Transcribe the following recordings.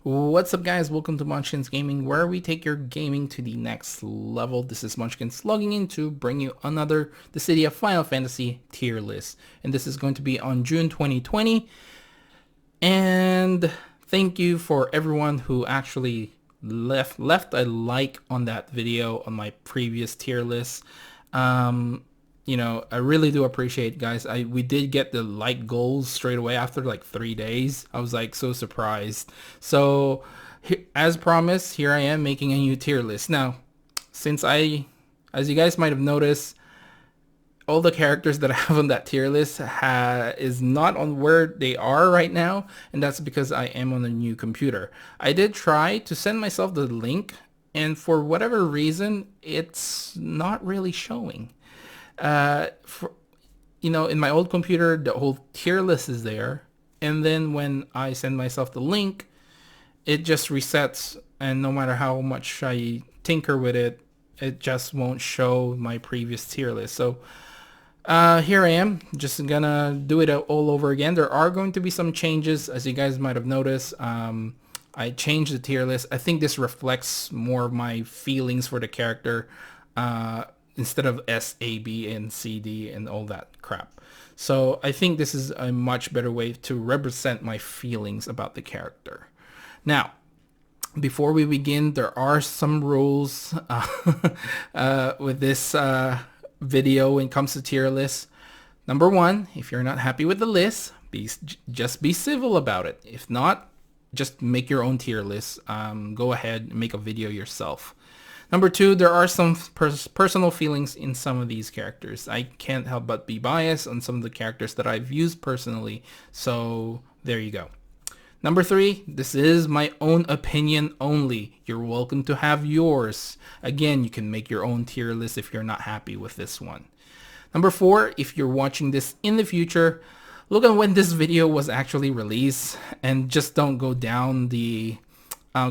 What's up, guys? Welcome to Munchkins Gaming, where we take your gaming to the next level. This is Munchkins logging in to bring you another Dissidia Final Fantasy tier list. And this is going to be on June 2020. And thank you for everyone who actually left a like on that video on my previous tier list. I really do appreciate, guys. We did get the like goals straight away after like 3 days. I was like so surprised. So as promised, here I am making a new tier list. Now, as you guys might have noticed, all the characters that I have on that tier list is not on where they are right now, and that's because I am on a new computer. I did try to send myself the link, and for whatever reason, it's not really showing. In my old computer, the whole tier list is there, and then when I send myself the link, it just resets, and no matter how much I tinker with it, it just won't show my previous tier list. So here I am, just gonna do it all over again. There are going to be some changes, as you guys might have noticed. I changed the tier list. I think this reflects more of my feelings for the character, instead of S, A, B, and C, D, and all that crap. So I think this is a much better way to represent my feelings about the character. Now, before we begin, there are some rules with this video when it comes to tier lists. Number one, if you're not happy with the list, just be civil about it. If not, just make your own tier list. Go ahead and make a video yourself. Number two, there are some personal feelings in some of these characters. I can't help but be biased on some of the characters that I've used personally. So there you go. Number three, this is my own opinion only. You're welcome to have yours. Again, you can make your own tier list if you're not happy with this one. Number four, if you're watching this in the future, look at when this video was actually released and just don't go down the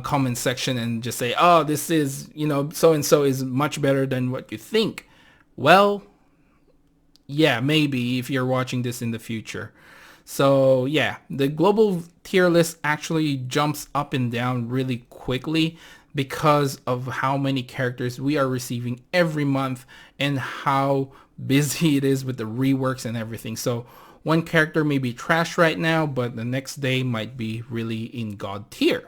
comment section and just say, oh, this is, so-and-so is much better than what you think. Well, yeah, maybe if you're watching this in the future. So yeah, the global tier list actually jumps up and down really quickly because of how many characters we are receiving every month and how busy it is with the reworks and everything. So one character may be trash right now, but the next day might be really in God tier.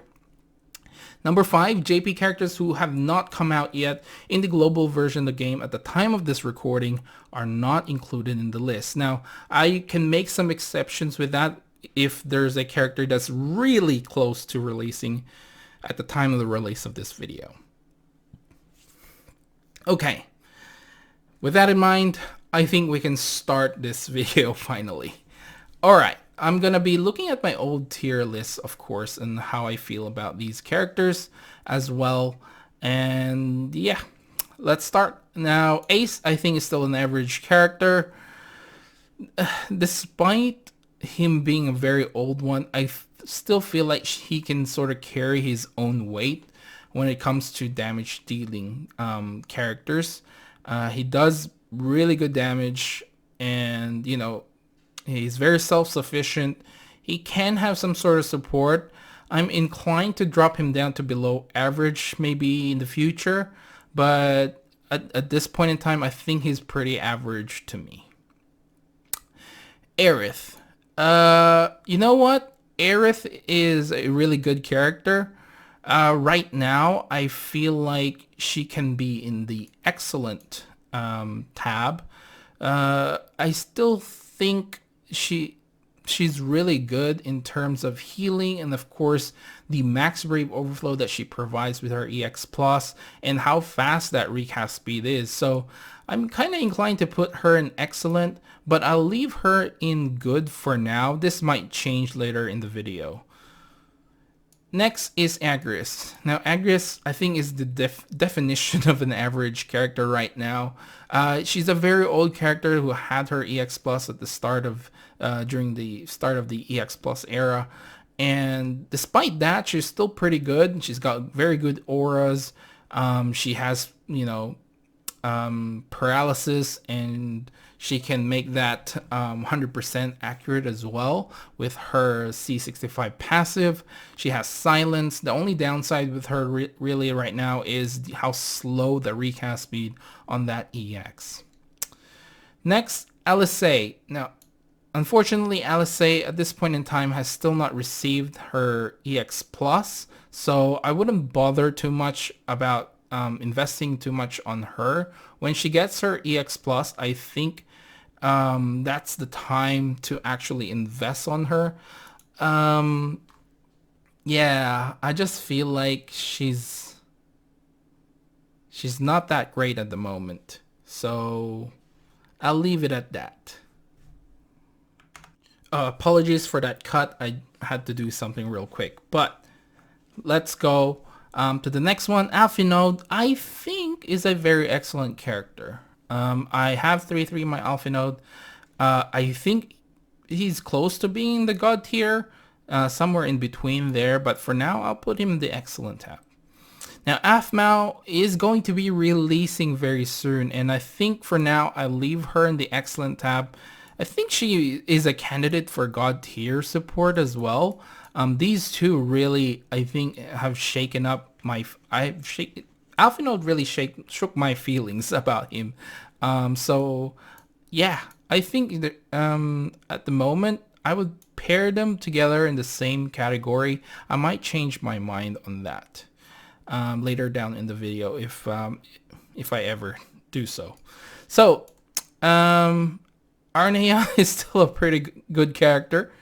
Number five, JP characters who have not come out yet in the global version of the game at the time of this recording are not included in the list. Now, I can make some exceptions with that if there's a character that's really close to releasing at the time of the release of this video. Okay, with that in mind, I think we can start this video finally. Alright. I'm going to be looking at my old tier list, of course, and how I feel about these characters as well. And yeah, let's start. Now, Ace, I think, is still an average character. Despite him being a very old one, I still feel like he can sort of carry his own weight when it comes to damage dealing characters. He does really good damage, and, he's very self-sufficient. He can have some sort of support. I'm inclined to drop him down to below average maybe in the future, but at this point in time, I think he's pretty average to me. Aerith. You know what? Aerith is a really good character. Right now, I feel like she can be in the excellent tab. I still think she's really good in terms of healing, and of course the max brave overflow that she provides with her EX plus and how fast that recast speed is. So I'm kind of inclined to put her in excellent, but I'll leave her in good for now. This might change later in the video. Next is Gris. Now, Gris, I think, is the definition of an average character right now. She's a very old character who had her EX Plus at the start of, during the start of the EX Plus era. And despite that, she's still pretty good. She's got very good auras. She has, paralysis, and she can make that 100% accurate as well with her C65 passive. She has silence. The only downside with her really right now is how slow the recast speed on that EX. Next, Alisaie. Now, unfortunately, Alisaie at this point in time has still not received her EX Plus, so I wouldn't bother too much about investing too much on her. When she gets her EX Plus, I think that's the time to actually invest on her. Yeah, I just feel like she's not that great at the moment, so I'll leave it at that. Apologies for that cut. I had to do something real quick, but let's go to the next one. Alphinode, I think, is a very excellent character. I have 3-3 my Alphinode. I think he's close to being the god tier, somewhere in between there, but for now I'll put him in the excellent tab. Now, Aphmau is going to be releasing very soon, and I think for now I'll leave her in the excellent tab. I think she is a candidate for god tier support as well. These two really, I think, have shaken up my... Alphinode really shook my feelings about him. So, yeah, I think that at the moment, I would pair them together in the same category. I might change my mind on that later down in the video if I ever do so. So, Arnea is still a pretty good character.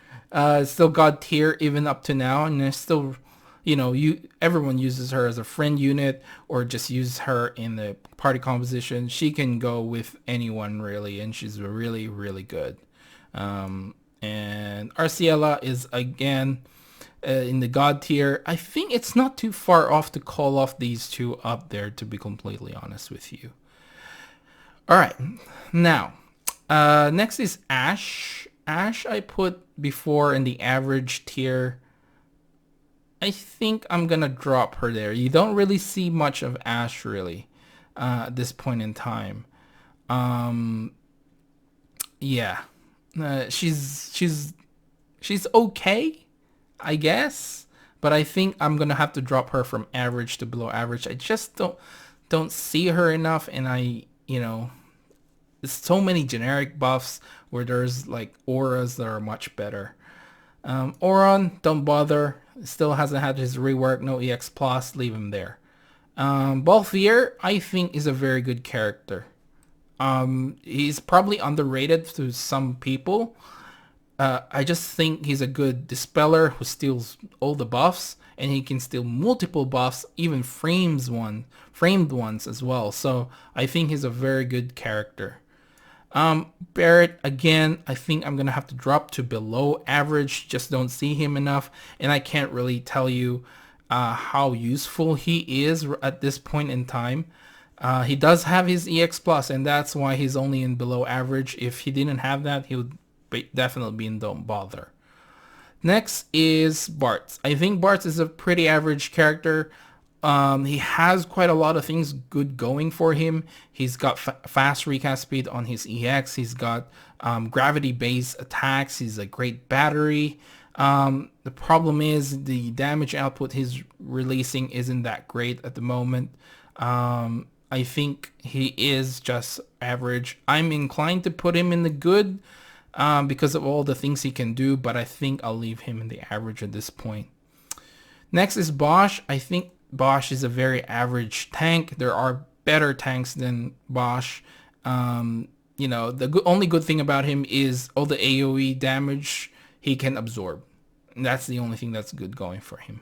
Still god tier even up to now, and it's still, you know, everyone uses her as a friend unit or just use her in the party composition. She can go with anyone really, and she's really, really good. And Arciela is again in the god tier. I think it's not too far off to call off these two up there, to be completely honest with you. All right, now next is Ashe. Ashe I put before in the average tier. I think I'm gonna drop her there. You don't really see much of Ashe really at this point in time. Yeah, she's okay, I guess, but I think I'm gonna have to drop her from average to below average. I just don't see her enough, and there's so many generic buffs where there's like auras that are much better. Auron, don't bother. Still hasn't had his rework, no EX plus, leave him there. Balthier, I think, is a very good character. He's probably underrated to some people. I just think he's a good dispeller who steals all the buffs, and he can steal multiple buffs, even framed ones as well. So I think he's a very good character. Barrett, again, I think I'm gonna have to drop to below average. Just don't see him enough, and I can't really tell you how useful he is at this point in time. He does have his EX plus, and that's why he's only in below average. If he didn't have that, he would definitely be in don't bother. Next is Bart. I think Bart is a pretty average character. He has quite a lot of things good going for him. He's got fast recast speed on his EX. He's got gravity-based attacks. He's a great battery. The problem is the damage output he's releasing isn't that great at the moment. I think he is just average. I'm inclined to put him in the good because of all the things he can do, but I think I'll leave him in the average at this point. Next is Bosch. I think Bosch is a very average tank. There are better tanks than Bosch. The only good thing about him is all the AoE damage he can absorb. And that's the only thing that's good going for him.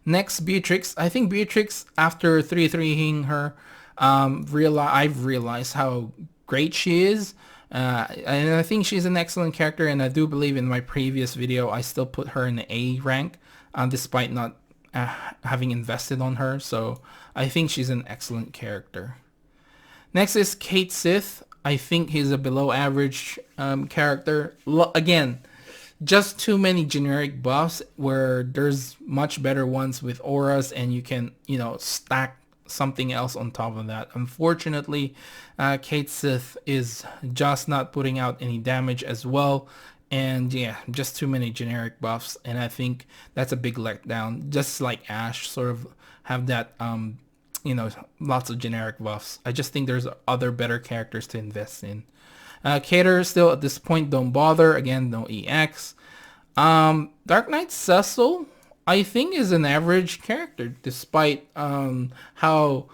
Next, Beatrix. I think Beatrix, after 3-3ing her, I've realized how great she is. And I think she's an excellent character, and I do believe in my previous video I still put her in the A rank, despite not having invested on her. So I think she's an excellent character. Next is Kate Sith. I think he's a below average character. Again, just too many generic buffs where there's much better ones with auras, and you can, stack something else on top of that. Unfortunately, Kate Sith is just not putting out any damage as well. And yeah, just too many generic buffs. And I think that's a big letdown. Just like Ashe sort of have that, lots of generic buffs. I just think there's other better characters to invest in. Cater still at this point, don't bother. Again, no EX. Dark Knight Cecil, I think, is an average character, despite how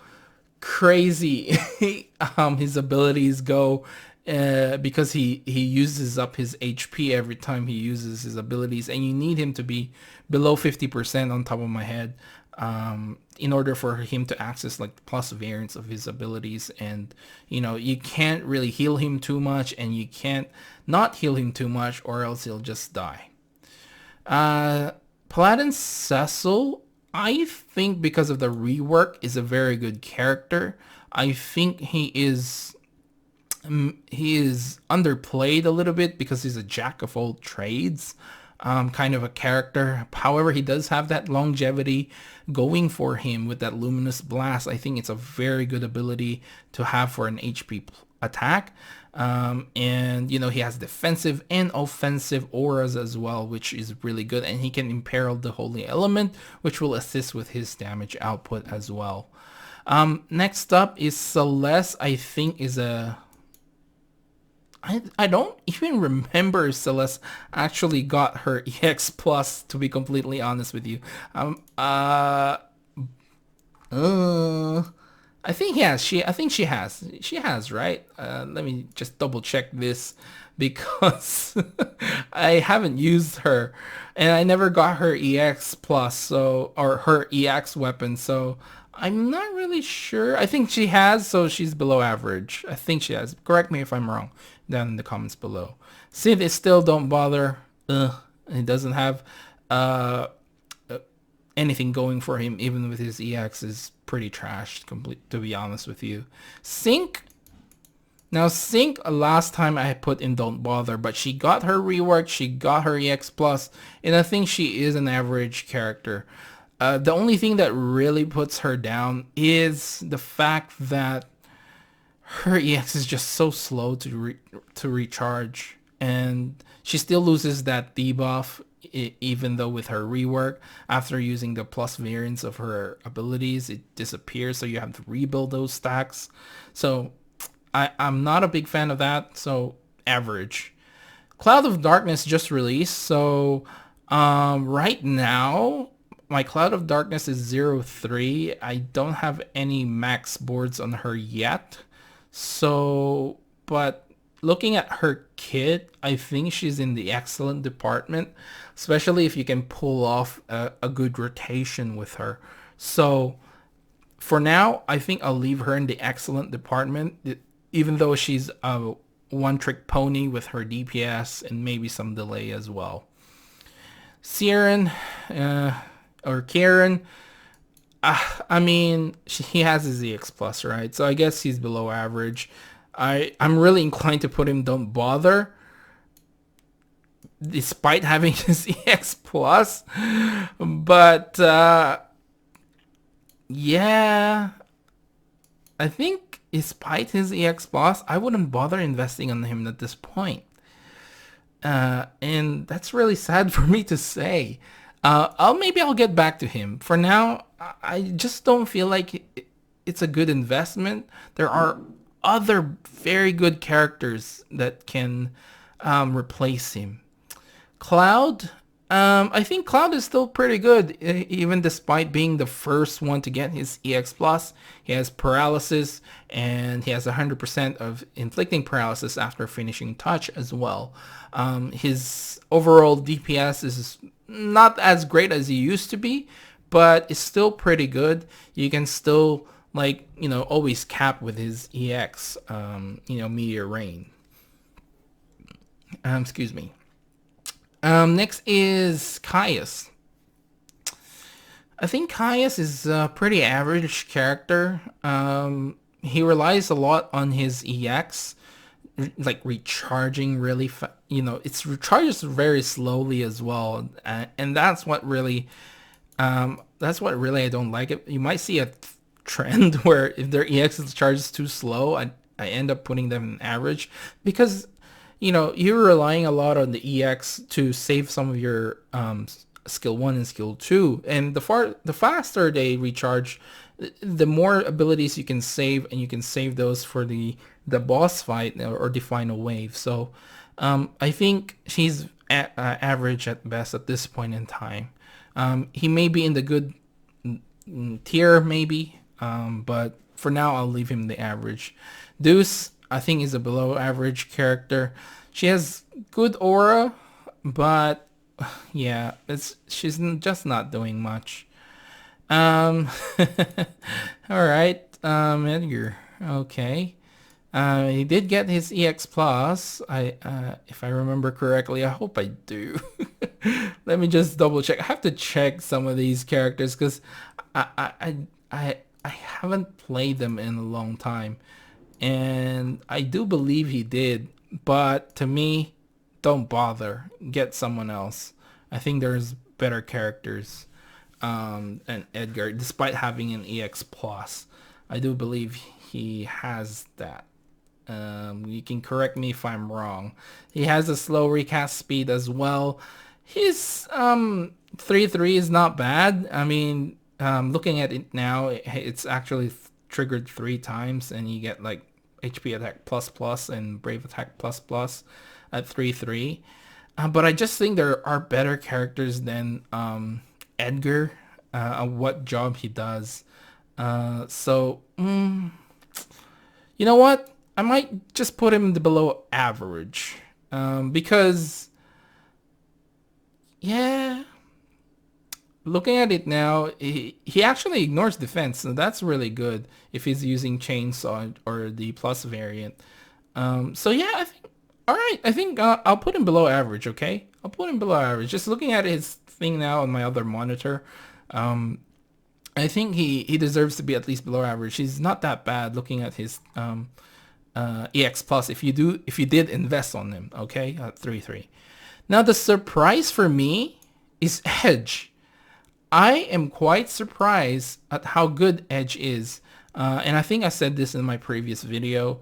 crazy his abilities go, because he uses up his HP every time he uses his abilities, and you need him to be below 50% on top of my head in order for him to access like plus variants of his abilities. And you can't really heal him too much, and you can't not heal him too much, or else he'll just die. Paladin Cecil, I think because of the rework, is a very good character. I think he is underplayed a little bit because he's a jack of all trades kind of a character. However, he does have that longevity going for him with that Luminous Blast. I think it's a very good ability to have for an HP attack. And he has defensive and offensive auras as well, which is really good. And he can imperil the Holy Element, which will assist with his damage output as well. Next up is Celeste. I think is a... I don't even remember if Celeste actually got her EX plus, to be completely honest with you. I think she has, right? Let me just double check this, because I haven't used her and I never got her EX plus, or her EX weapon, so I'm not really sure. I think she has, so she's below average. I think she has. Correct me if I'm wrong down in the comments below. Sid is still don't bother. He doesn't have anything going for him, even with his EX is pretty trashed, to be honest with you. Sync. Now Sync, last time I put in don't bother, but she got her rework, she got her EX plus, and I think she is an average character. The only thing that really puts her down is the fact that her EX is just so slow to recharge, and she still loses that debuff even though with her rework, after using the plus variants of her abilities, it disappears, so you have to rebuild those stacks. So I'm not a big fan of that, so average. Cloud of Darkness just released, so right now my Cloud of Darkness is 0-3. I don't have any max boards on her yet. So, but looking at her kit, I think she's in the excellent department, especially if you can pull off a good rotation with her. So for now, I think I'll leave her in the excellent department, even though she's a one-trick pony with her DPS and maybe some delay as well. Siren, or Karen, I mean, he has his EX plus, right? So I guess he's below average. I'm really inclined to put him don't bother, despite having his EX plus. But yeah, I think despite his EX plus, I wouldn't bother investing on him at this point. And that's really sad for me to say. Maybe I'll get back to him. For now, I just don't feel like it's a good investment. There are other very good characters that can replace him. Cloud, I think Cloud is still pretty good, even despite being the first one to get his EX plus. He has paralysis, and he has 100% of inflicting paralysis after finishing touch as well. His overall DPS is not as great as he used to be, but it's still pretty good. You can still, like, always cap with his EX, Meteor Rain. Excuse me. Next is Caius. I think Caius is a pretty average character. He relies a lot on his EX, like recharging really it's recharges very slowly as well, and that's what really I don't like it. You might see a trend where if their EX charge is too slow, I end up putting them in average because, you know, you're relying a lot on the EX to save some of your skill 1 and skill 2. And the faster they recharge, the more abilities you can save, and you can save those for the boss fight or the final wave. So I think he's average at best at this point in time. He may be in the good tier maybe, but for now I'll leave him the average. Deuce, I think, is a below average character. She has good aura, but yeah, she's just not doing much. All right, Edgar. Okay. He did get his EX plus. If I remember correctly, I hope I do. Let me just double check. I have to check some of these characters because I haven't played them in a long time, and I do believe he did. But to me, don't bother. Get someone else. I think there's better characters than Edgar, despite having an EX plus. I do believe he has that. You can correct me if I'm wrong. He has a slow recast speed as well. His 3-3 is not bad. I mean, looking at it now, it's actually triggered 3 times, and you get like HP attack plus and brave attack plus at 3-3. But I just think there are better characters than Edgar on what job he does. So you know what? I might just put him below average, because, yeah, looking at it now, he actually ignores defense, so that's really good if he's using chainsaw or the plus variant. So yeah, I think I'll put him below average. Okay, I'll put him below average. Just looking at his thing now on my other monitor, I think he deserves to be at least below average. He's not that bad looking at his EX plus if you did invest on him. Okay, at 3-3. Now the surprise for me is Hedge. I am quite surprised at how good Hedge is, and I think I said this in my previous video.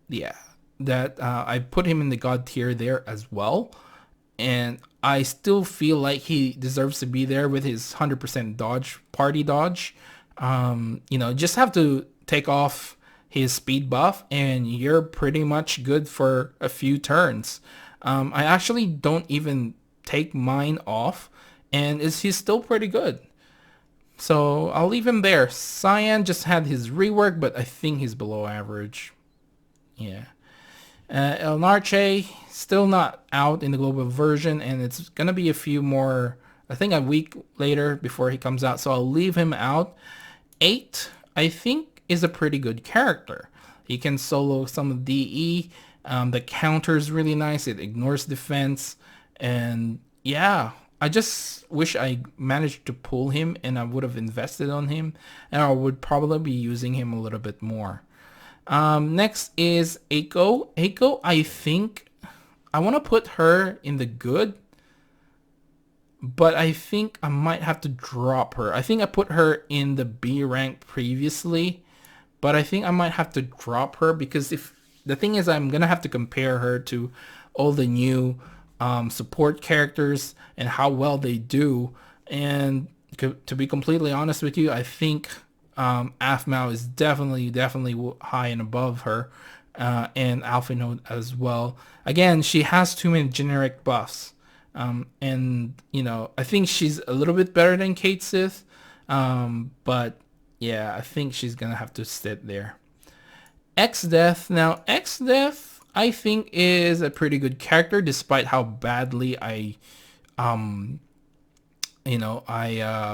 Yeah, that I put him in the god tier there as well, and I still feel like he deserves to be there with his 100% dodge, party dodge. You know, just have to take off his speed buff and you're pretty much good for a few turns. I actually don't even take mine off, and he's still pretty good. So I'll leave him there. Cyan just had his rework, but I think he's below average. Yeah. El Narche, still not out in the global version, and it's going to be a few more, I think a week later before he comes out, so I'll leave him out. 8, I think, is a pretty good character. He can solo some of DE. The counter is really nice. It ignores defense. And yeah, I just wish I managed to pull him and I would have invested on him, and I would probably be using him a little bit more. Next is Aiko. Aiko, I think I want to put her in the good, but I think I might have to drop her. I think I put her in the B rank previously, but I think I might have to drop her because if the thing is, I'm gonna have to compare her to all the new support characters and how well they do. And to be completely honest with you, I think Aphmau is definitely high and above her, and Alpha Node as well. Again, she has too many generic buffs, and you know, I think she's a little bit better than Kate Sith, but yeah, I think she's gonna have to sit there. X-Death. Now, X-Death, I think, is a pretty good character, despite how badly I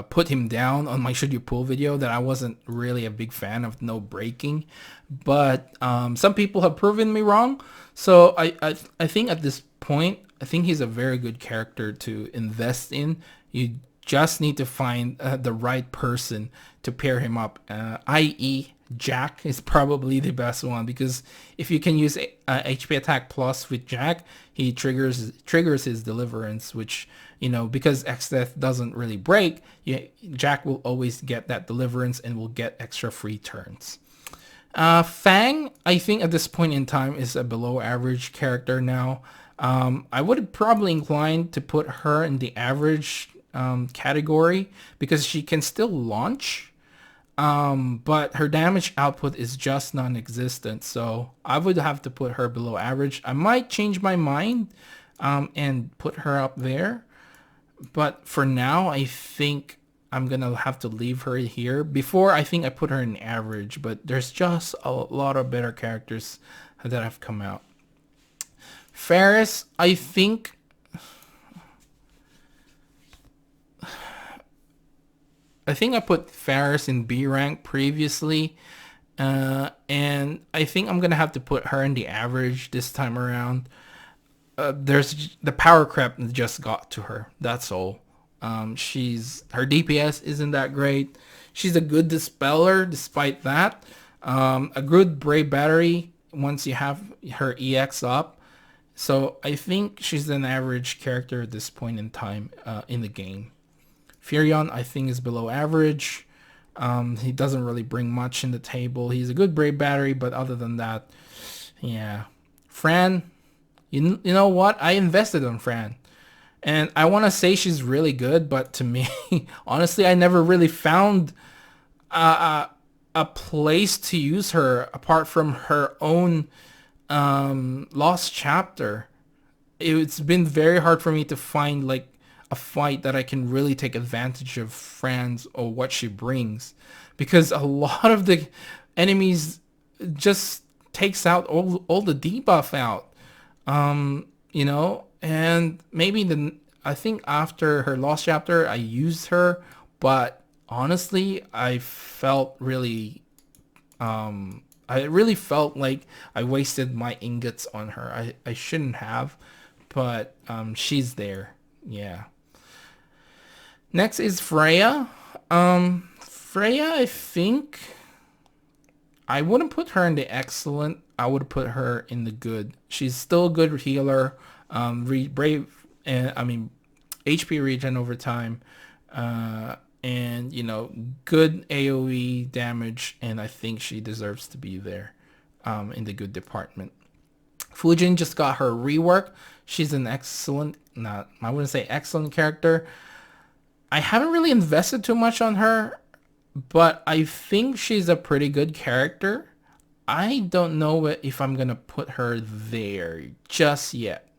put him down on my Should You Pull video, that I wasn't really a big fan of no breaking. But some people have proven me wrong. So I think at this point, I think he's a very good character to invest in. You just need to find the right person to pair him up, i.e. Jack is probably the best one, because if you can use HP attack plus with Jack, he triggers his deliverance, which, because X-Death doesn't really break, Jack will always get that deliverance and will get extra free turns. Fang, I think at this point in time, is a below average character now. I would probably incline to put her in the average category because she can still launch, but her damage output is just non-existent. So I would have to put her below average. I might change my mind and put her up there. But for now, I think I'm going to have to leave her here. Before, I think I put her in average, but there's just a lot of better characters that have come out. Faris, I think I put Faris in B rank previously, and I think I'm going to have to put her in the average this time around. There's the power creep just got to her. That's all. Her DPS isn't that great. She's a good dispeller despite that. A good brave battery once you have her EX up. So I think she's an average character at this point in time in the game. Furion, I think, is below average. He doesn't really bring much in the table. He's a good brave battery, but other than that, yeah. Fran, you know what? I invested on Fran. And I want to say she's really good, but to me, honestly, I never really found a place to use her apart from her own Lost Chapter. It's been very hard for me to find like a fight that I can really take advantage of Fran's or what she brings, because a lot of the enemies just takes out all the debuff out. And maybe I think after her Lost Chapter, I used her, but honestly, I really felt like I wasted my ingots on her. I shouldn't have, but she's there. Yeah. Next is Freya. Freya, I think I wouldn't put her in the excellent. I would put her in the good. She's still a good healer. HP regen over time, and good AoE damage, and I think she deserves to be there in the good department. Fujin just got her rework. She's an excellent, I wouldn't say excellent character. I haven't really invested too much on her, but I think she's a pretty good character. I don't know if I'm gonna put her there just yet.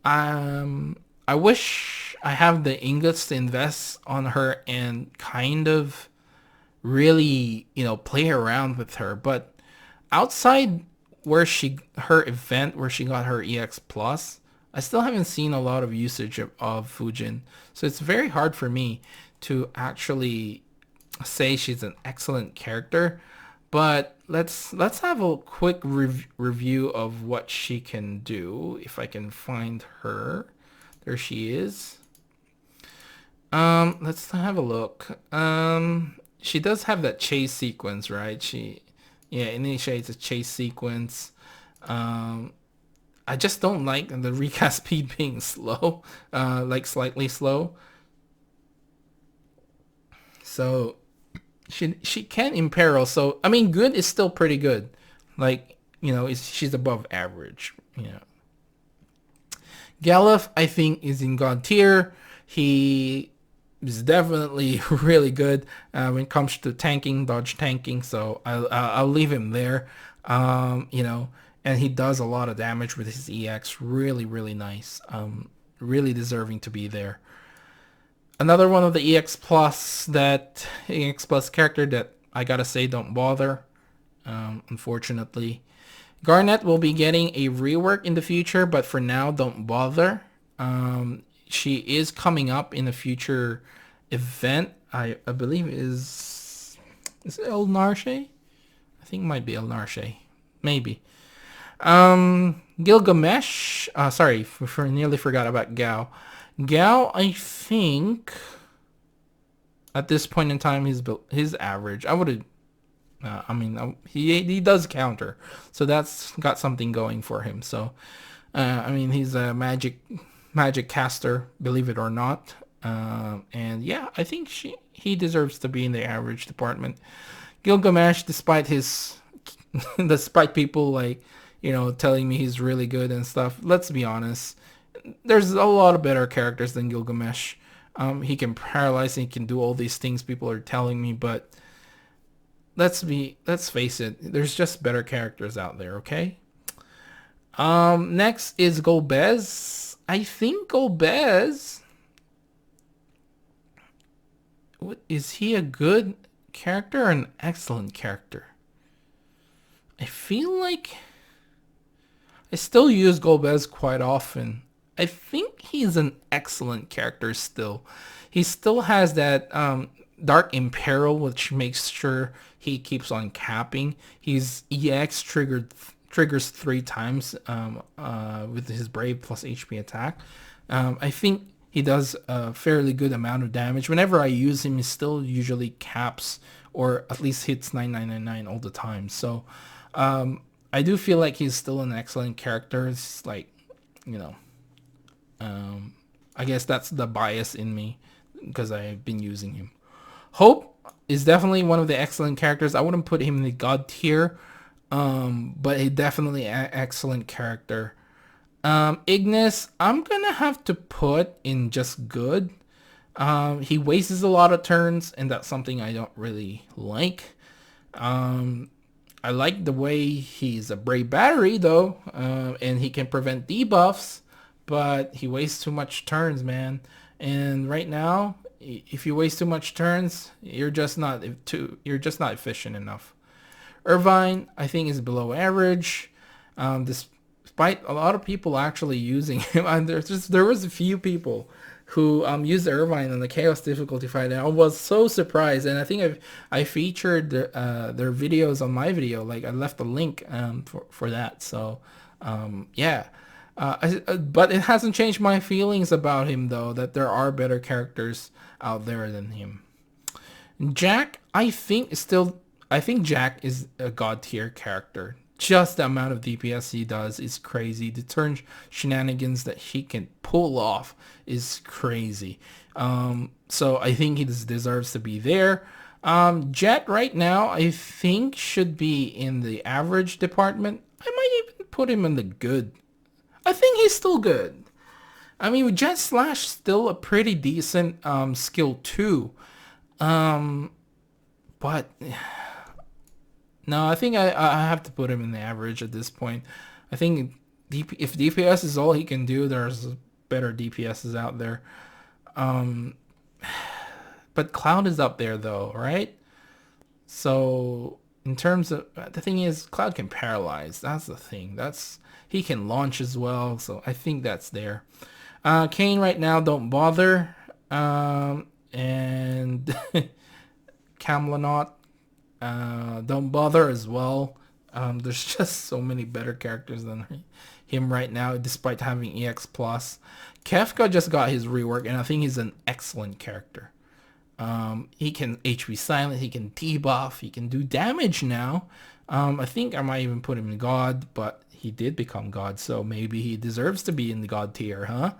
I wish I have the ingots to invest on her and kind of really, play around with her. But outside her event where she got her EX Plus, I still haven't seen a lot of usage of Fujin. So it's very hard for me to actually say she's an excellent character. But let's have a quick review of what she can do. If I can find her. There she is. Let's have a look. She does have that chase sequence, right? She initiates a chase sequence. I just don't like the recast speed being slow, like slightly slow. So she can imperil. So I mean, good is still pretty good. Like she's above average. Galef, I think, is in God tier. He is definitely really good when it comes to tanking, dodge tanking. So I'll leave him there. And he does a lot of damage with his EX. Really, really nice. Really deserving to be there. Another one of the EX Plus character that I gotta say don't bother, unfortunately. Garnett will be getting a rework in the future, but for now, don't bother. She is coming up in a future event. I believe is it El Narshe? I think it might be El Narshe. Maybe. Gilgamesh. Sorry, nearly forgot about Gao. Gao, I think at this point in time, his average. I would. He does counter, so that's got something going for him. So, he's a magic magic caster, believe it or not. And yeah, I think he deserves to be in the average department. Gilgamesh, despite despite people like, telling me he's really good and stuff, let's be honest, there's a lot of better characters than Gilgamesh. He can paralyze and he can do all these things people are telling me, but let's face it, there's just better characters out there, okay? Next is Golbez. I think Golbez, is he a good character or an excellent character? I feel like I still use Golbez quite often. I think he's an excellent character still. He still has that Dark Imperil, which makes sure he keeps on capping. He's EX triggers 3 times with his Brave plus HP attack. I think he does a fairly good amount of damage. Whenever I use him, he still usually caps or at least hits 9999 all the time. So I do feel like he's still an excellent character. It's like, I guess that's the bias in me because I've been using him. Hope is definitely one of the excellent characters. I wouldn't put him in the god tier, but he definitely an excellent character. Ignis, I'm gonna have to put in just good. He wastes a lot of turns, and that's something I don't really like. I like the way he's a brave battery though, and he can prevent debuffs, but he wastes too much turns, man. And right now, if you waste too much turns, you're just not efficient enough. Irvine, I think, is below average. Despite a lot of people actually using him, and there was a few people who used Irvine in the Chaos difficulty fight, and I was so surprised. And I think I featured their videos on my video. Like I left a link for that. So yeah. But it hasn't changed my feelings about him though, that there are better characters out there than him. Jack, I think Jack is a god tier character. Just the amount of DPS he does is crazy. The turn shenanigans that he can pull off is crazy. So I think he deserves to be there. Jet right now I think should be in the average department. I might even put him in the good. I think he's still good. I mean, Jet Slash still a pretty decent skill too. But no, I think I have to put him in the average at this point. I think if DPS is all he can do, there's better DPSs out there. But Cloud is up there though, right? So in terms of, the thing is, Cloud can paralyze. That's the thing. He can launch as well, so I think that's there. Kane right now, don't bother. And Camlanaut, don't bother as well. There's just so many better characters than him right now, despite having EX+. Kefka just got his rework, and I think he's an excellent character. He can HP silent, he can debuff, he can do damage now. I think I might even put him in God, but he did become God, so maybe he deserves to be in the God tier, huh?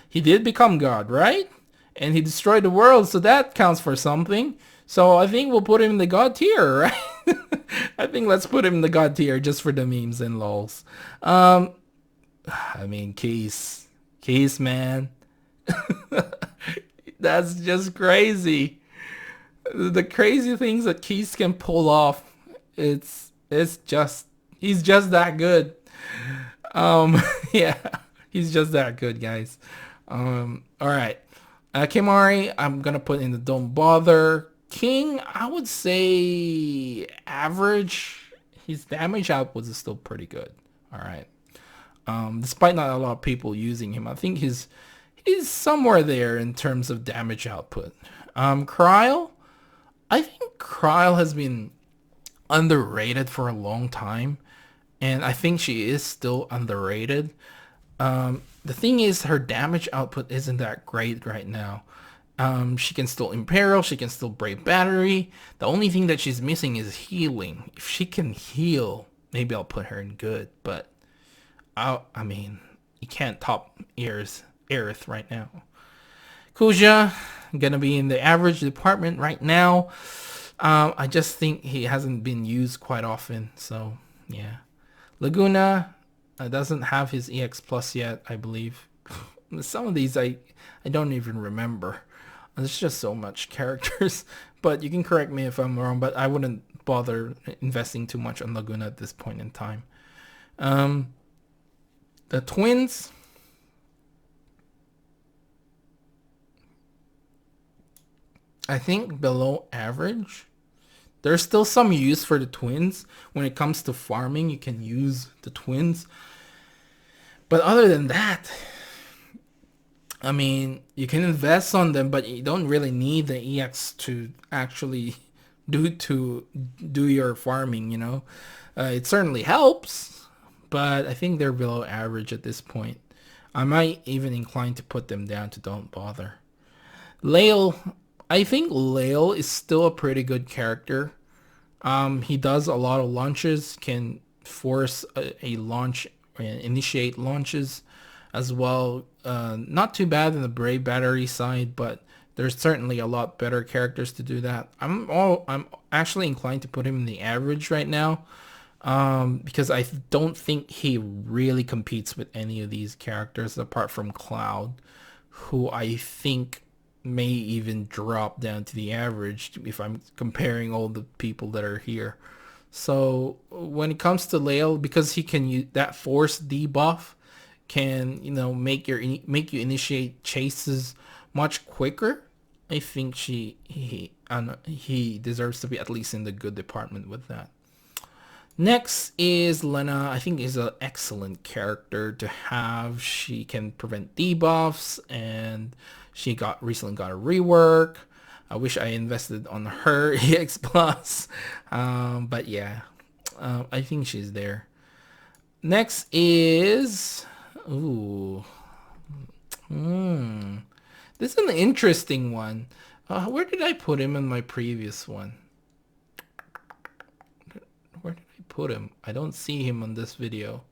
He did become God, right? And he destroyed the world, so that counts for something. So I think we'll put him in the God tier, right? I think let's put him in the God tier just for the memes and lols. I mean, Caius, man. That's just crazy. The crazy things that Caius can pull off, he's just that good. Yeah, he's just that good, guys. All right. Kimari, I'm gonna put in the don't bother. King, I would say average. His damage output is still pretty good. All right. Despite not a lot of people using him, I think he's somewhere there in terms of damage output. Krile, I think Krile has been underrated for a long time, and I think she is still underrated. The thing is, her damage output isn't that great right now. She can still Imperil, she can still Brave Battery. The only thing that she's missing is healing. If she can heal, maybe I'll put her in good, but I mean, you can't top ears Aerith right now. Kuja, gonna be in the average department right now. I just think he hasn't been used quite often, so yeah. Laguna doesn't have his EX plus yet, I believe. Some of these I don't even remember. There's just so much characters, but you can correct me if I'm wrong, but I wouldn't bother investing too much on Laguna at this point in time. The twins, I think below average. There's still some use for the twins. When it comes to farming, you can use the twins. But other than that, I mean, you can invest on them, but you don't really need the EX to actually do your farming, you know. It certainly helps, but I think they're below average at this point. I might even incline to put them down to don't bother. Lael, I think Lael is still a pretty good character. He does a lot of launches, can force a launch, initiate launches as well. Not too bad in the Brave Battery side, but there's certainly a lot better characters to do that. I'm actually inclined to put him in the average right now, because I don't think he really competes with any of these characters apart from Cloud, who I think may even drop down to the average if I'm comparing all the people that are here. So when it comes to Lael, because he can use that force debuff, can, you know, make you initiate chases much quicker. I think he deserves to be at least in the good department with that. Next is Lana. I think is an excellent character to have. She can prevent debuffs, and she recently got a rework. I wish I invested on her EX plus, but yeah, I think she's there. Next is this is an interesting one. Where did I put him in my previous one? Where did I put him? I don't see him on this video.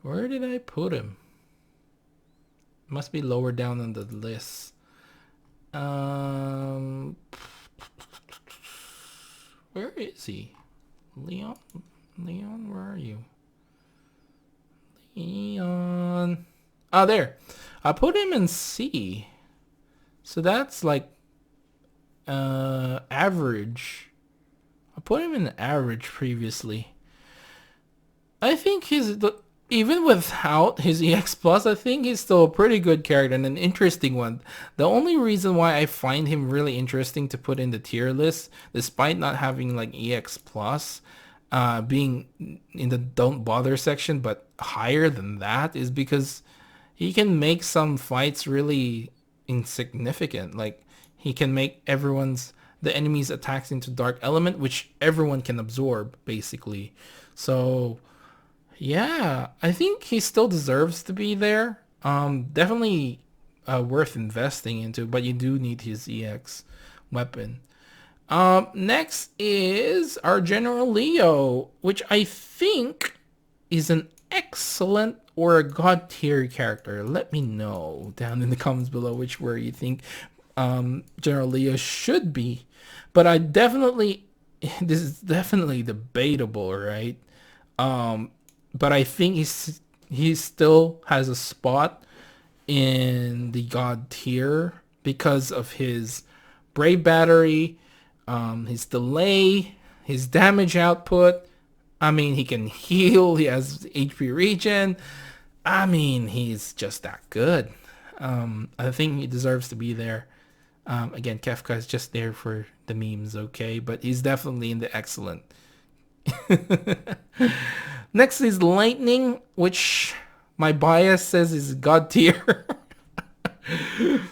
Where did I put him? Must be lower down on the list. Where is he? Leon, where are you? Leon. Oh, there. I put him in C. So that's like average. I put him in average previously. I think even without his EX plus, I think he's still a pretty good character and an interesting one. The only reason why I find him really interesting to put in the tier list, despite not having like EX plus, being in the don't bother section, but higher than that, is because he can make some fights really insignificant. Like, he can make the enemy's attacks into dark element, which everyone can absorb, basically. So yeah, I think he still deserves to be there. Definitely worth investing into, but you do need his EX weapon. Next is our General Leo, which I think is an excellent or a god tier character. Let me know down in the comments below where you think General Leo should be. But this is definitely debatable, right? But I think he still has a spot in the god tier because of his Brave Battery, his delay, his damage output. I mean, he can heal. He has HP regen. I mean, he's just that good. I think he deserves to be there. Again, Kefka is just there for the memes, okay? But he's definitely in the excellent. Next is Lightning, which my bias says is god tier.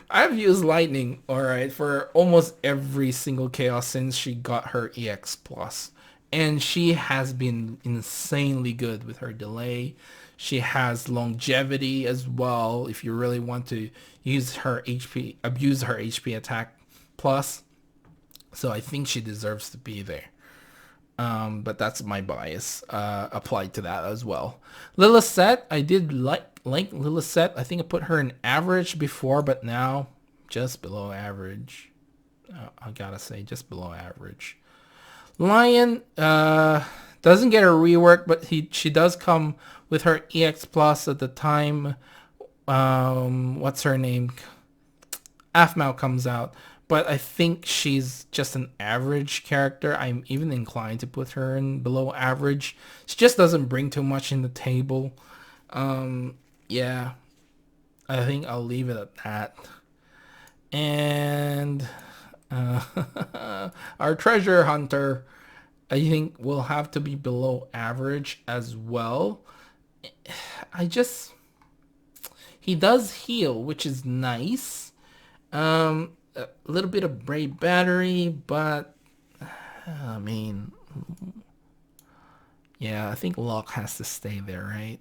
I've used Lightning, alright, for almost every single chaos since she got her EX plus. And she has been insanely good with her delay. She has longevity as well if you really want to abuse her HP attack plus. So I think she deserves to be there. But that's my bias applied to that as well. Lilith, I did like Lilith. I think I put her in average before, but now just below average. I gotta say, just below average. Lion doesn't get a rework, but she does come with her EX Plus at the time. What's her name? Aphmau comes out. But I think she's just an average character. I'm even inclined to put her in below average. She just doesn't bring too much in the table. Yeah, I think I'll leave it at that. And our treasure hunter, I think, will have to be below average as well. He does heal, which is nice. A little bit of brave battery, but I mean, yeah, I think Locke has to stay there, right?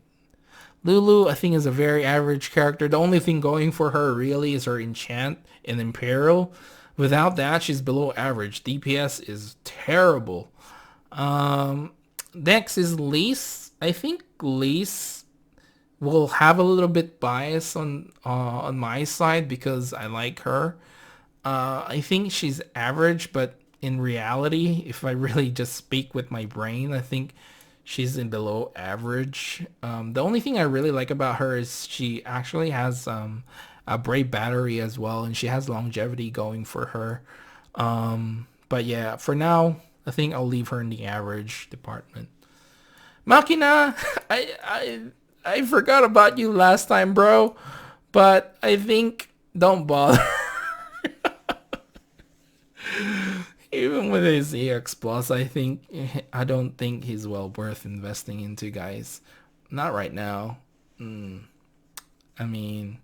Lulu, I think, is a very average character. The only thing going for her really is her enchant and Imperial. Without that, she's below average. DPS is terrible. Next is Lise. I think Lise will have a little bit bias on my side because I like her. I think she's average, but in reality, if I really just speak with my brain, I think she's in below average. The only thing I really like about her is she actually has a brave battery as well, and she has longevity going for her. But yeah, for now, I think I'll leave her in the average department. Machina, I forgot about you last time, bro, but I think don't bother. Even with his EX Plus, I don't think he's well worth investing into, guys. Not right now. I mean,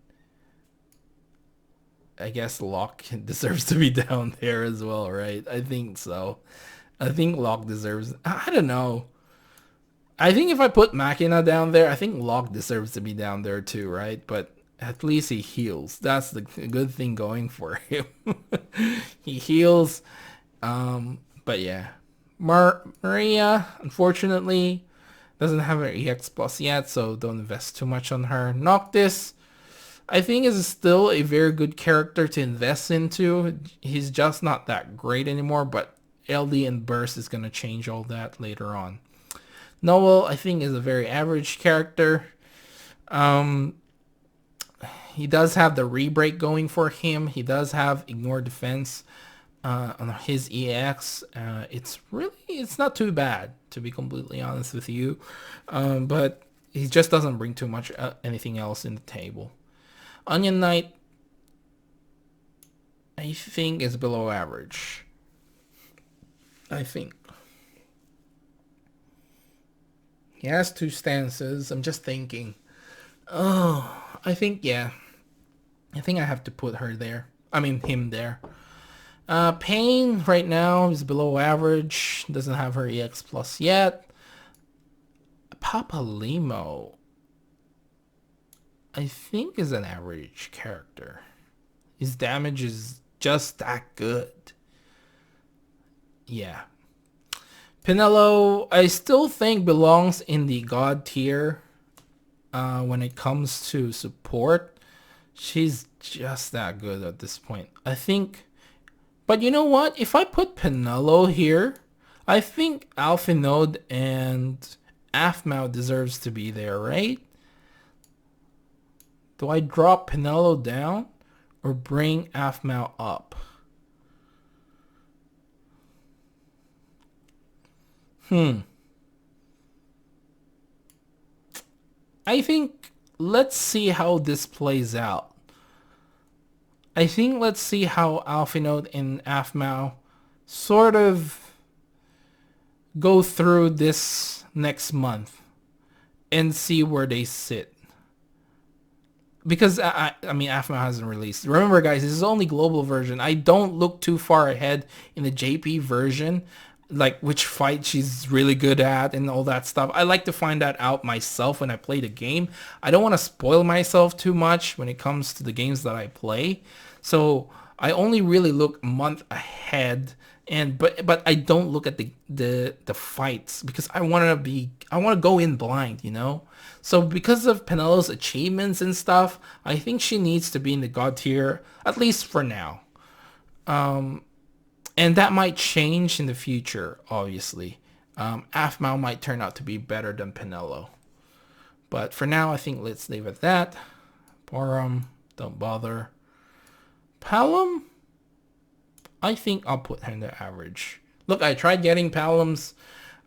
I guess Locke deserves to be down there as well, right? I think so. I think Locke deserves... I don't know. I think if I put Machina down there, I think Locke deserves to be down there too, right? But at least he heals. That's the good thing going for him. He heals. But yeah. Maria, unfortunately, doesn't have an EX Plus yet, so don't invest too much on her. Noctis, I think, is still a very good character to invest into. He's just not that great anymore, but LD and Burst is going to change all that later on. Noel, I think, is a very average character. He does have the re-break going for him. He does have ignore defense on his EX. It's not too bad, to be completely honest with you. But he just doesn't bring too much anything else in the table. Onion Knight, I think, is below average. I think. He has two stances. I'm just thinking. Oh, I think, yeah. I think I have to put her there. I mean, him there. Pain right now is below average. Doesn't have her EX Plus yet. Papa Limo, I think, is an average character. His damage is just that good. Yeah. Pinello, I still think, belongs in the god tier when it comes to support. She's just that good at this point, I think. But you know what? If I put Pinello here, I think Alphinode and Aphmau deserves to be there, right? Do I drop Pinello down or bring Aphmau up? I think let's see how this plays out. I think let's see how Alphinode and Aphmau sort of go through this next month and see where they sit. Because, I mean, Aphmau hasn't released. Remember, guys, this is only global version. I don't look too far ahead in the JP version. like which fight she's really good at and all that stuff. I like to find that out myself when I play the game. I don't want to spoil myself too much when it comes to the games that I play. So I only really look a month ahead, and but I don't look at the fights because I want to go in blind, you know? So because of Penelo's achievements and stuff, I think she needs to be in the god tier, at least for now. And that might change in the future, obviously. Aphmau might turn out to be better than Penelo. But for now, I think let's leave it at that. Borum, don't bother. Palom, I think I'll put her in the average. Look, I tried getting Palom's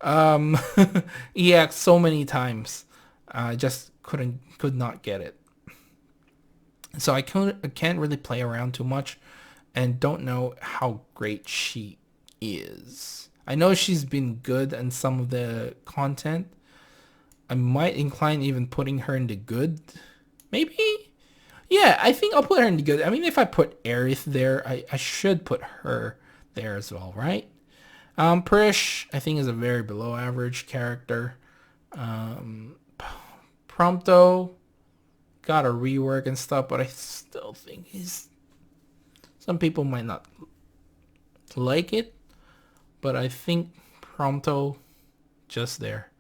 EX so many times. I just could not get it. So I can't really play around too much and don't know how great she is. I know she's been good in some of the content. I might incline even putting her in the good. Maybe? Yeah, I think I'll put her in the good. I mean, if I put Aerith there, I should put her there as well, right? Prish, I think, is a very below average character. Prompto got a rework and stuff, but I still think some people might not like it, but I think Prompto just there.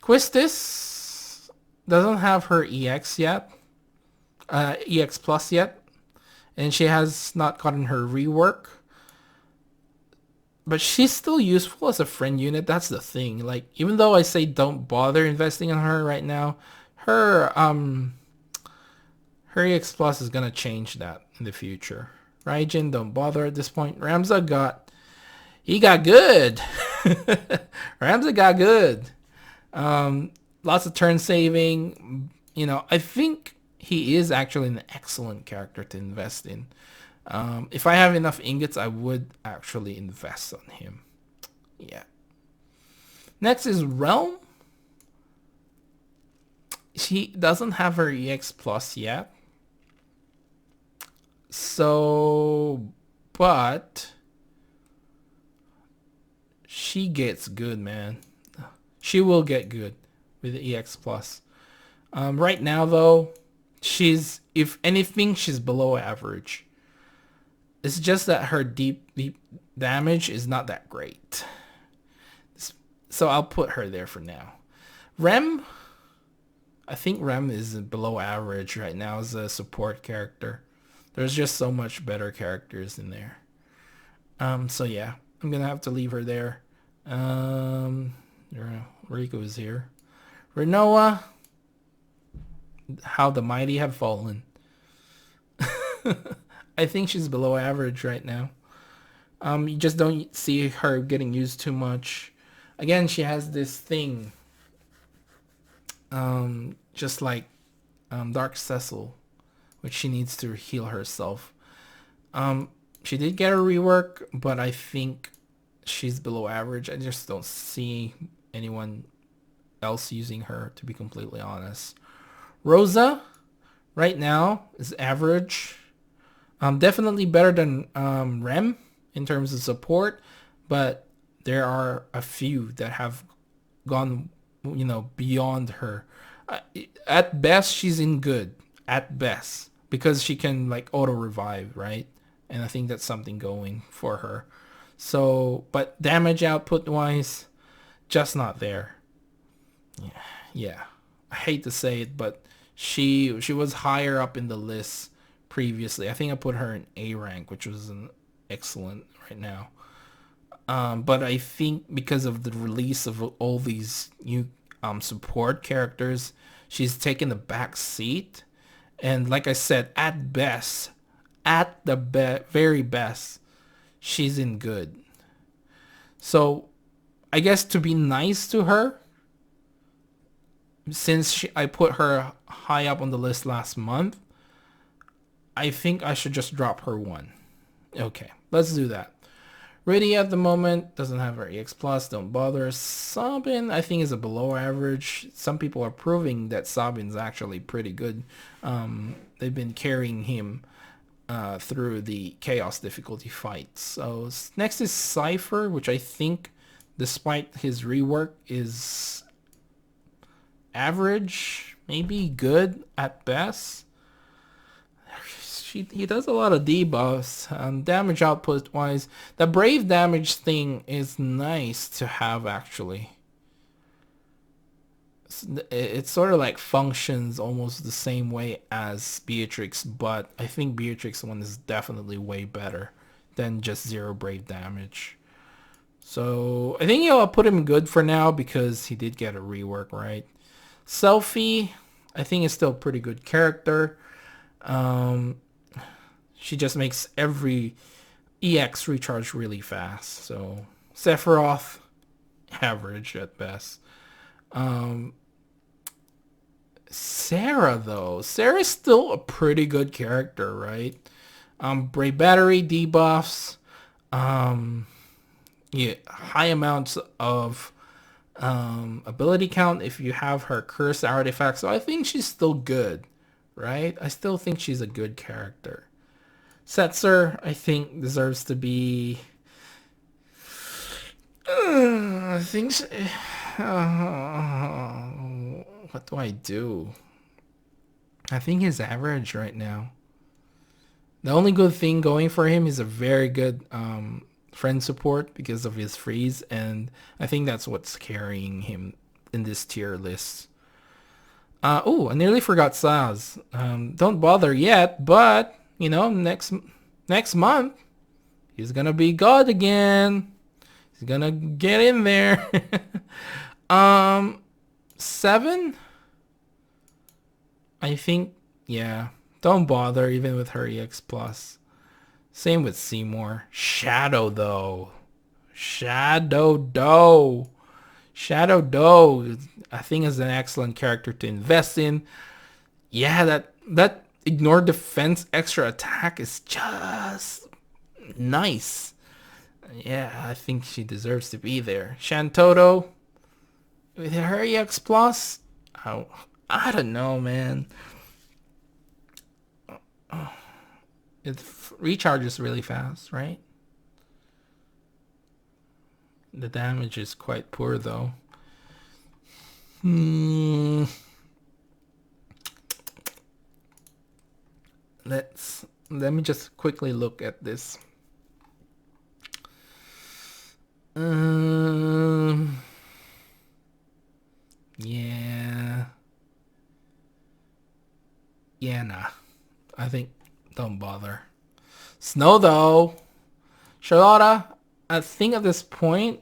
Quistis doesn't have her EX yet, EX plus yet, and she has not gotten her rework. But she's still useful as a friend unit. That's the thing. Like, even though I say don't bother investing in her right now, her EX plus is gonna change that in the future. Raijin, don't bother at this point. Ramza got good. Ramza got good. Lots of turn saving. You know, I think he is actually an excellent character to invest in. If I have enough ingots, I would actually invest on him. Yeah. Next is Realm. She doesn't have her EX plus yet. So, but she gets good, man. She will get good with the EX plus. Right now, though, she's, if anything, she's below average. It's just that her deep damage is not that great. So I'll put her there for now. Rem, I think Rem is below average right now as a support character. There's just so much better characters in there. So yeah, I'm gonna have to leave her there. Rico is here. Renoa, how the mighty have fallen. I think she's below average right now. You just don't see her getting used too much. Again, she has this thing, just like Dark Cecil, which she needs to heal herself. She did get a rework, but I think she's below average. I just don't see anyone else using her, to be completely honest. Rosa, right now, is average. Definitely better than Rem in terms of support, but there are a few that have gone, beyond her. At best, she's in good. At best, because she can like auto revive, right? And I think that's something going for her. So, but damage output wise, just not there. Yeah. I hate to say it, but she was higher up in the list previously. I think I put her in A rank, which was an excellent right now. But I think because of the release of all these new support characters, she's taken the back seat. And like I said, at best, at the very best, she's in good. So I guess to be nice to her, since I put her high up on the list last month, I think I should just drop her one. Okay, let's do that. Riddy at the moment doesn't have her EX plus, don't bother. Sabin, I think, is a below average. Some people are proving that Sabin's actually pretty good. They've been carrying him through the chaos difficulty fights. So next is Cypher, which I think, despite his rework, is average, maybe good at best. He does a lot of debuffs. Damage output wise, the brave damage thing is nice to have actually. It sort of like functions almost the same way as Beatrix, but I think Beatrix one is definitely way better than just 0 brave damage. So I think I'll put him good for now because he did get a rework, right? Selfie, I think is still a pretty good character. She just makes every EX recharge really fast. So Sephiroth, average at best. Sarah though, Sarah's still a pretty good character, right? Brave battery debuffs, yeah, high amounts of ability count if you have her curse artifact. So I think she's still good, right? I still think she's a good character. Setzer, I think, deserves to be... I think... what do I do? I think he's average right now. The only good thing going for him is a very good friend support because of his freeze, and I think that's what's carrying him in this tier list. Oh, I nearly forgot Saz. Don't bother yet, but you know, next month he's gonna be God again. He's gonna get in there. 7, I think. Yeah, don't bother even with her EX plus. Same with Seymour. Shadow though. Shadow Doe, I think, is an excellent character to invest in. Yeah, that ignore defense extra attack is just nice. Yeah, I think she deserves to be there. Shantoto with her EX plus. Oh, I don't know, man. It recharges really fast, right? The damage is quite poor though. Let me just quickly look at this. Yeah, nah. I think don't bother. Snow though. Charlotta, I think at this point,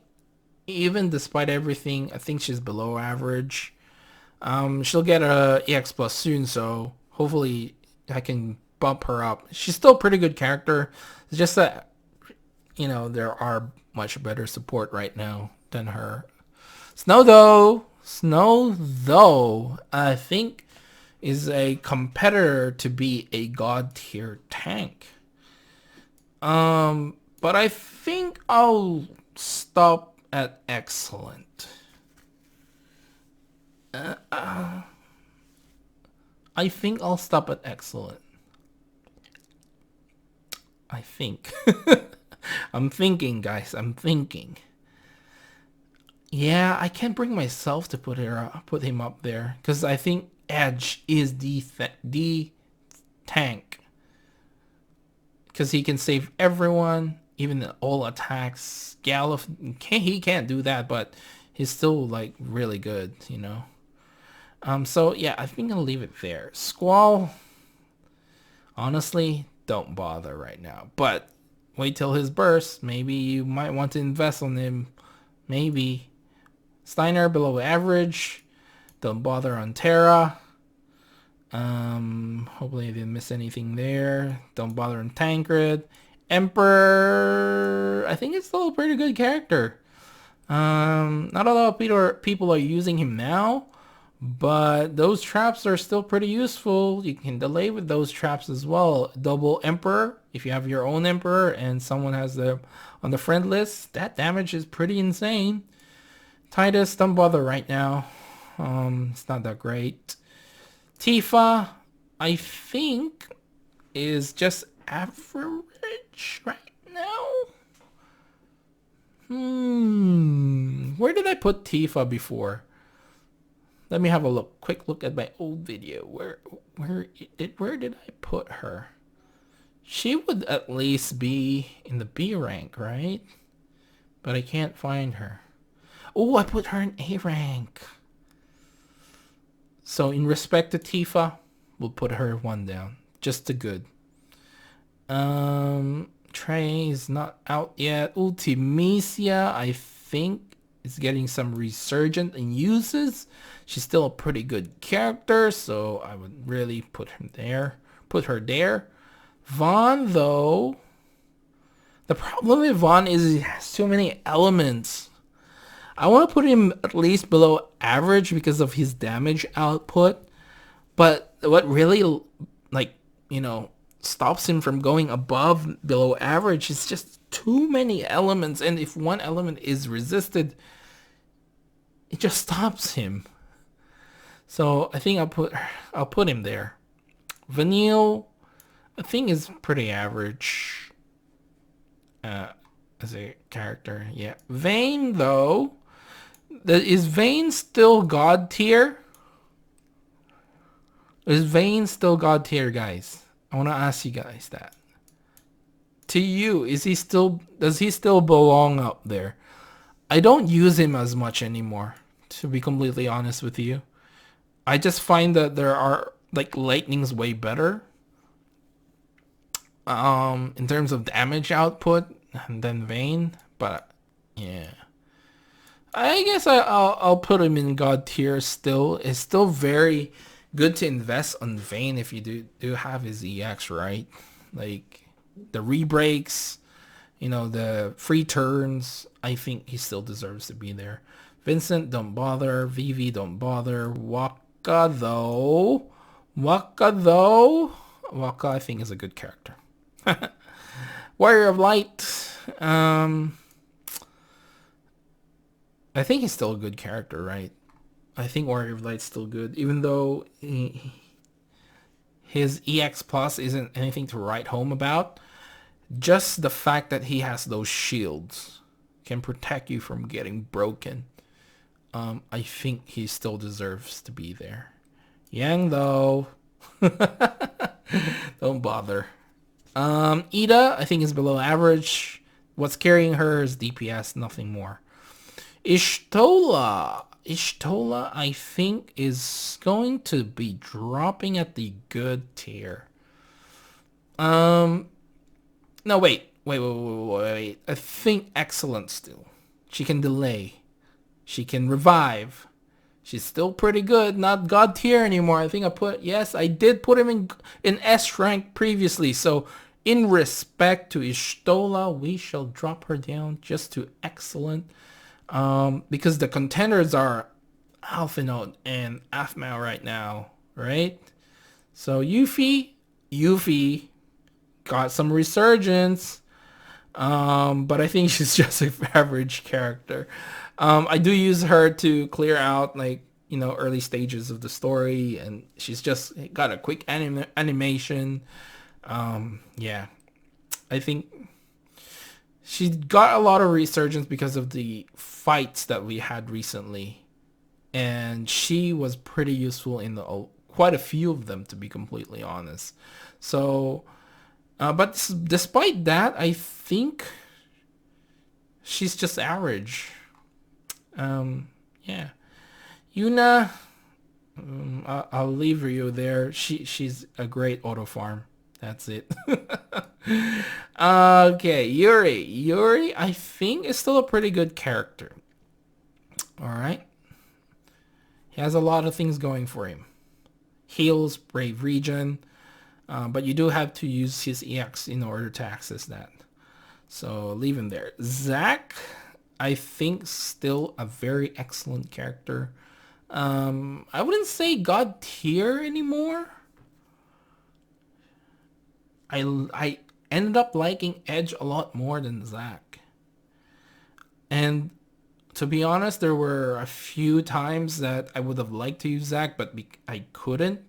even despite everything, I think she's below average. She'll get a EX plus soon, so hopefully I can bump her up. She's still a pretty good character. It's just that, you know, there are much better support right now than her. Snow though, I think is a competitor to be a god tier tank. But I think I'll stop at excellent. I think I'll stop at excellent. I think. I'm thinking, guys. I'm thinking. Yeah, I can't bring myself to put him up there because I think Edge is the tank. Because he can save everyone, even all attacks. Galef, he can't do that, but he's still like really good, you know. So yeah, I think I'll leave it there. Squall, honestly, don't bother right now. But wait till his burst. Maybe you might want to invest on him. Maybe. Steiner below average. Don't bother on Terra. Hopefully I didn't miss anything there. Don't bother on Tancred. Emperor, I think it's still a pretty good character. Not a lot of people are using him now, but those traps are still pretty useful. You can delay with those traps as well. Double Emperor, if you have your own Emperor and someone has them on the friend list, that damage is pretty insane. Titus, don't bother right now. It's not that great. Tifa, I think, is just average right now. Where did I put Tifa before? Let me have a quick look at my old video. Where did I put her? She would at least be in the B rank, right? But I can't find her. Oh, I put her in A rank. So in respect to Tifa, we'll put her 1 down. Just to good. Trey is not out yet. Ultimisia, I think, is getting some resurgent in uses. She's still a pretty good character, so I would really put her there. Vaughn, though, the problem with Vaughn is he has too many elements. I want to put him at least below average because of his damage output. But what really, stops him from going below average is just too many elements. And if one element is resisted, it just stops him. So I think I'll put him there. Vanille, I think, is pretty average as a character. Yeah. Vayne, though, is Vayne still God tier? Is Vayne still God tier, guys? I want to ask you guys that. To you, does he still belong up there? I don't use him as much anymore, to be completely honest with you. I just find that there are, Lightning's way better in terms of damage output than Vayne, but yeah. I guess I'll put him in God tier still. It's still very good to invest on Vayne if you do have his EX, right? Like the rebreaks, the free turns. I think he still deserves to be there. Vincent, don't bother. Vivi, don't bother. Waka, though. Waka, I think, is a good character. Warrior of Light. I think he's still a good character, right? I think Warrior of Light's still good, even though his EX Plus isn't anything to write home about. Just the fact that he has those shields can protect you from getting broken. I think he still deserves to be there. Yang, though, don't bother. Ida, I think, is below average. What's carrying her is DPS, nothing more. Ishtola, I think, is going to be dropping at the good tier. No, wait. I think excellent still. She can delay. She can revive. She's still pretty good. Not God tier anymore. I think I did put him in S rank previously. So in respect to Ishtola, we shall drop her down just to excellent. Because the contenders are Alphinaud and Aphmau right now, right? So Yuffie got some resurgence, but I think she's just an average character. I do use her to clear out early stages of the story, and she's just got a quick animation. Yeah, I think she got a lot of resurgence because of the fights that we had recently. And she was pretty useful in quite a few of them, to be completely honest. So, but despite that, I think she's just average. Yeah. Yuna, I'll leave you there. She's a great auto farm. That's it. Okay, Yuri, I think, is still a pretty good character. Alright. He has a lot of things going for him. Heals, Brave Regen, but you do have to use his EX in order to access that. So leave him there. Zack, I think, still a very excellent character. I wouldn't say God tier anymore. I ended up liking Edge a lot more than Zack. And to be honest, there were a few times that I would have liked to use Zack, but I couldn't.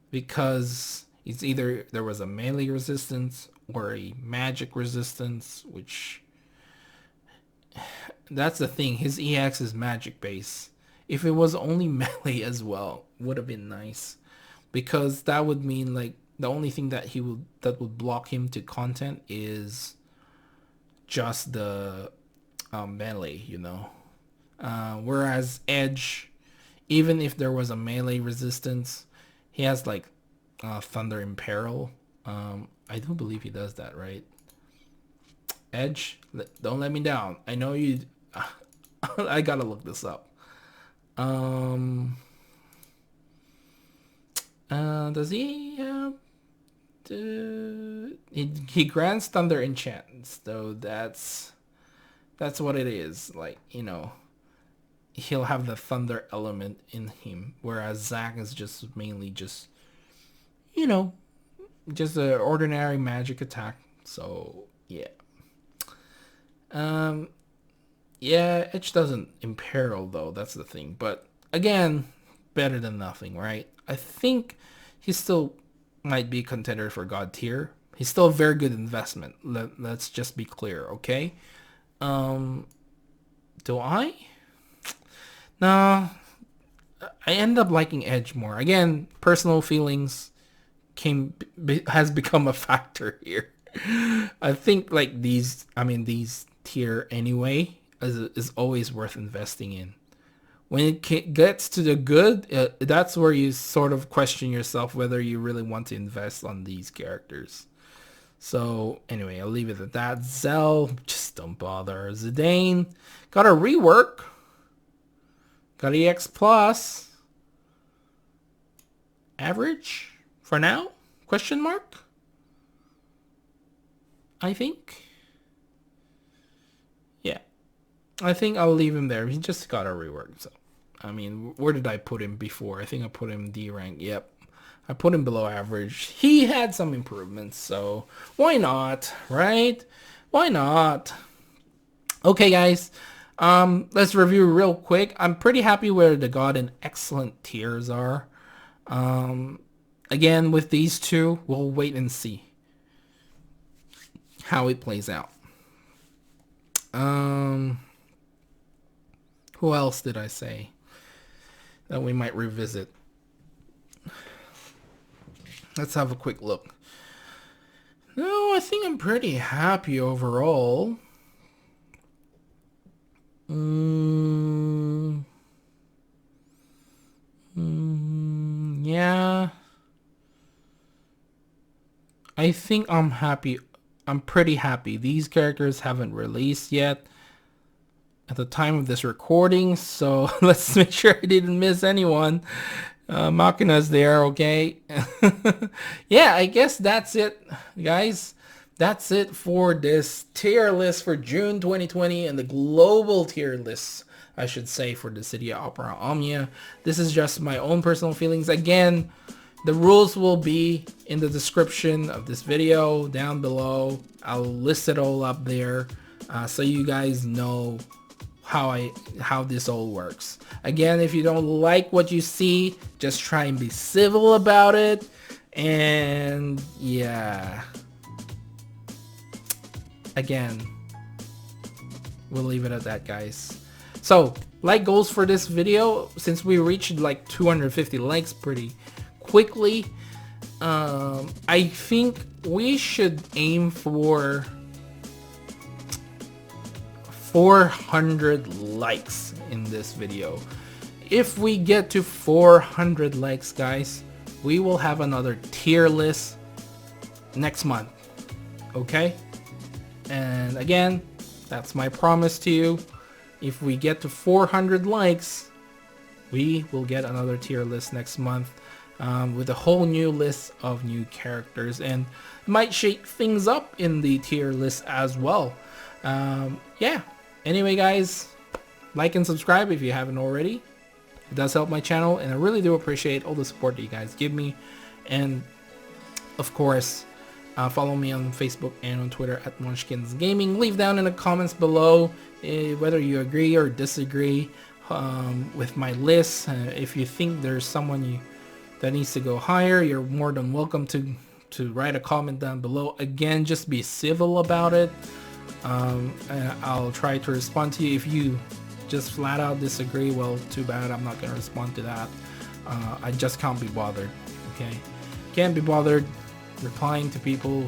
Because, It's either there was a melee resistance or a magic resistance, which that's the thing. His EX is magic base. If it was only melee as well, would have been nice, because that would mean like the only thing that would block him to content is just the melee, you know. Whereas Edge, even if there was a melee resistance, he has like Thunder Imperil. I do believe he does that, right? Edge, don't let me down. I know you. I gotta look this up. Does he? He grants Thunder enchants, though. That's what it is. Like, you know, he'll have the thunder element in him, whereas Zack is just mainly just, you know, just an ordinary magic attack. So yeah. Yeah, Edge doesn't imperil though. That's the thing. But again, better than nothing, right? I think he still might be a contender for God tier. He's still a very good investment. Let's just be clear, okay? Do I? No. I end up liking Edge more. Again, personal feelings has become a factor here. I think like these tier anyway is always worth investing in. When it gets to the good, that's where you sort of question yourself whether you really want to invest on these characters. So anyway, I'll leave it at that. Zell, just don't bother. Zidane, got a rework. Got EX plus. Average for now? Question mark? I think. Yeah. I think I'll leave him there. He just got a rework. So, I mean, where did I put him before? I think I put him D rank. Yep. I put him below average. He had some improvements, so why not, right? Why not? Okay, guys. Let's review real quick. I'm pretty happy where the God and Excellent tiers are. Again, with these two, we'll wait and see how it plays out. Who else did I say that we might revisit? Let's have a quick look. No, I think I'm pretty happy overall. Yeah. I think I'm happy. I'm pretty happy. These characters haven't released yet at the time of this recording, so let's make sure I didn't miss anyone. Machina's there, okay? Yeah, I guess that's it, guys. That's it for this tier list for June 2020 and the global tier list, I should say, for Dissidia Opera Omnia. This is just my own personal feelings. Again, the rules will be in the description of this video down below. I'll list it all up there so you guys know how this all works. Again, if you don't like what you see, just try and be civil about it. And yeah, again, we'll leave it at that, guys. So like goals for this video, since we reached like 250 likes pretty quickly, I think we should aim for 400 likes in this video. If we get to 400 likes, guys, we will have another tier list next month, okay? And again, that's my promise to you. If we get to 400 likes, we will get another tier list next month with a whole new list of new characters, and might shake things up in the tier list as well. Yeah. Anyway, guys, like and subscribe if you haven't already. It does help my channel, and I really do appreciate all the support that you guys give me. And of course, follow me on Facebook and on Twitter at Munchkins Gaming. Leave down in the comments below whether you agree or disagree with my list. If you think there's someone that needs to go higher, you're more than welcome to write a comment down below. Again, just be civil about it. And I'll try to respond to you. If you just flat out disagree, well, too bad, I'm not going to respond to that. I just can't be bothered, okay? Can't be bothered replying to people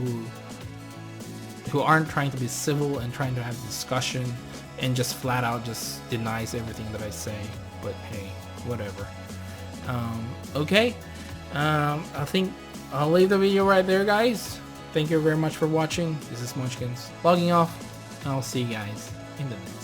who aren't trying to be civil and trying to have discussion and just flat out just denies everything that I say. But hey, whatever. Okay, I think I'll leave the video right there, guys. Thank you very much for watching. This is Munchkins logging off, and I'll see you guys in the next.